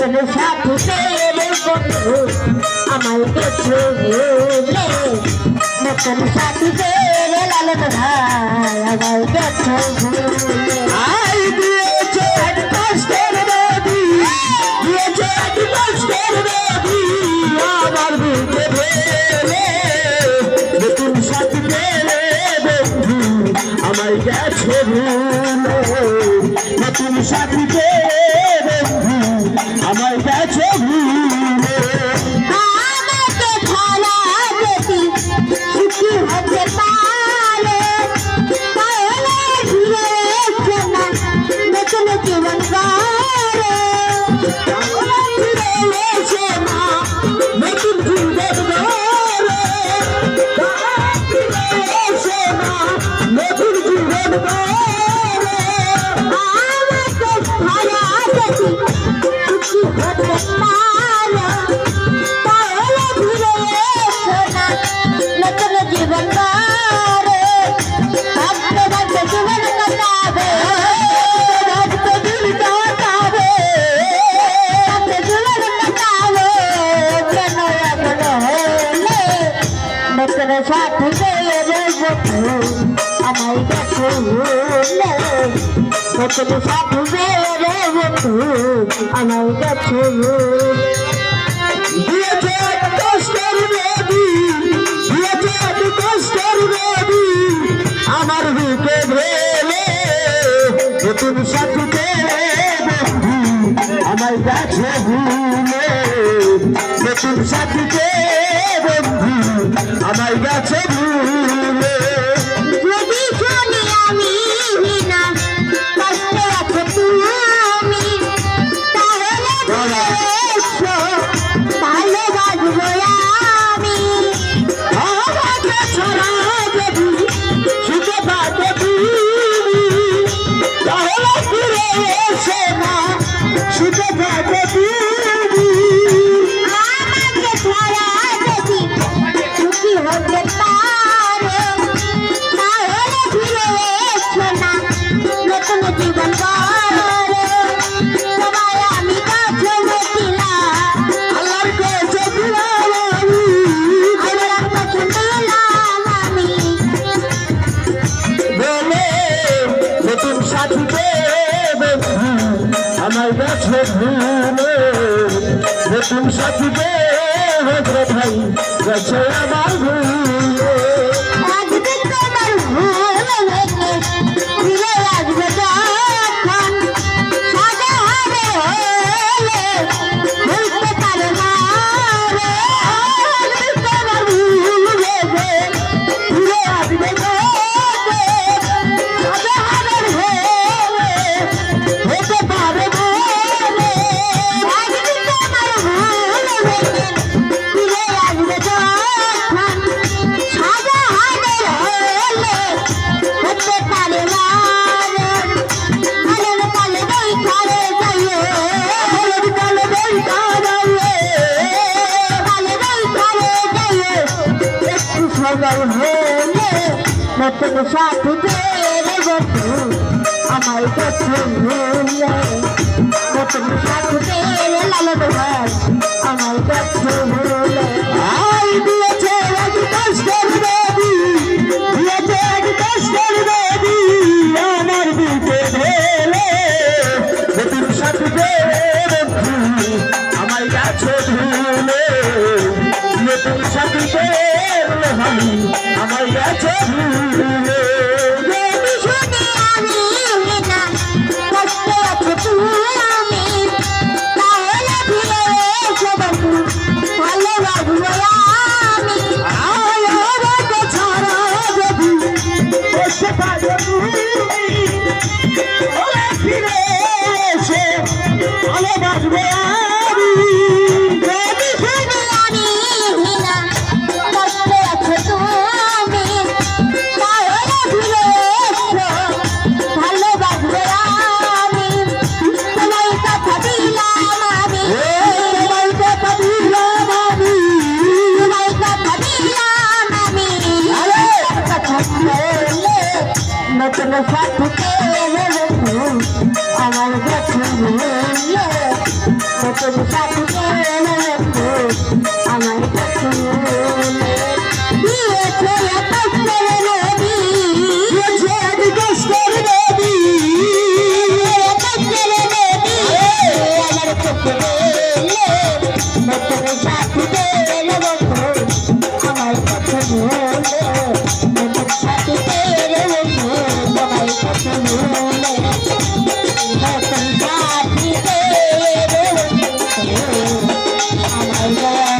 নতুন সাথী পেলে বন্ধু আমায় গেছে ভুলে নতুন সাথী পেলে লালন ভাই আমায় গেছে ভুলে আই দিয়েছে এক কষ্টের নদী দিয়েছে এক কষ্টের নদী আমার বুকে ভেলে নতুন সাথী পেলে বন্ধু আমায় গেছে ভুলে নতুন সাথী পেলে বন্ধু আমায় গেছে ভুলে আমাকে ছাড়া যদি সুখী হতে পারে তাহলে ঘুরে এসো না নতুন জীবন গড়ে ফিরে এসো না নতুন জীবন গড়ে ফিরে এসো না নতুন জীবন গড়ে আমাকে ছাড়া যদি সুখী হতে পারে তাহলে ঘুরে এসো না নতুন জীবন গড়ে ভাবতে ভাবতে জীবন কাটাবে ভাবতে দিন কাটাবে ভাবতে জীবন কাটাবে কেন এমন হলে নতুন সাথী পেয়ে বন্ধু আমায় গেছে ভুলে নতুন সাথী পেয়ে বন্ধু আমায় গেছে ভুলে দিয়েছে এক কষ্টের নদী দিয়েছে এক কষ্টের নদী আমার বুকে ভেলে নতুন সাথী পেলে বন্ধু আমায় গেছে ভুলে নতুন সাথী পেলে বন্ধু আমায় গেছে ভুলে যদি শুনি আমি না কষ্টে আছো তুমি তাহলে ঘুরে এসো ভালোবাসবো আমি আমাকে ছাড়া যদি সুখে থাকে তুমি তাহলে ফিরে এসো না সুখে থাকে তুমি আমাকে ছাড়া যদি সুখী হতে পারো তাহলে ফিরে এসো না নতুন জীবন গড়ে তোমায় আমি কাছে দিলাম আল্লাহর কাছে দিলাম আমি আমার কাছে দিলাম আমি বলে নতুন সাথী পেয়ে বন্ধু আমার কাছে ভুলে নতুন সাথী পেয়ে ভাই গেছে আমার ভুলে আজকে তোমার ভুল হয়েছে ফিরে আসবে যখন সাজা হবে হলে ভুলতে পারে না রে আজকে তোমার ভুল হয়েছে ফিরে আসবে যখন সাজা হবে হলে হতে পারে না রে আজকে তোমার ভুল হয়েছে ফিরে আসবে যখন সাজা হবে হলে হতে পারে না রে কালের কালে নেই ঘরে যাইয়ে কালে বইটা যাবে কালে নেই ঘরে যাইয়ে একটু সকাল হলে নতুন সাথী পেলে বন্ধু আমার কাছে ভুলে নতুন সাথী পেলে লালন ভাই আমার কাছে ভুলে আই দিয়েছে এক কষ্টের নদী দিয়েছে এক কষ্টের নদী আমার বুকে ঢেলে নতুন সাথী পেলে বন্ধু আমার কাছে ভুলে নতুন সাথী পেলে ভাই আমার কাছে ভুলে যদি শুনি আমি না কষ্টে আছো তুমি তাহলে ফিরে এসো বন্ধু ভালোবাসবো আমি আমাকে ছাড়া যদি বসে পারে তুমি ওরে ফিরে এসে ভালোবাসবো আমি যদি শুনি আমি না কষ্টে আছো তুমি তাহলে ফিরে এসো ভালোবাসবো আমি তোমায় কথা দিলাম আমি তোমায় কথা দিলাম আমি তোমায় কথা দিলাম আমি কথা বলে নতুন সাথী পেলে বন্ধু আমার কাছে ভুলে নতুন আমার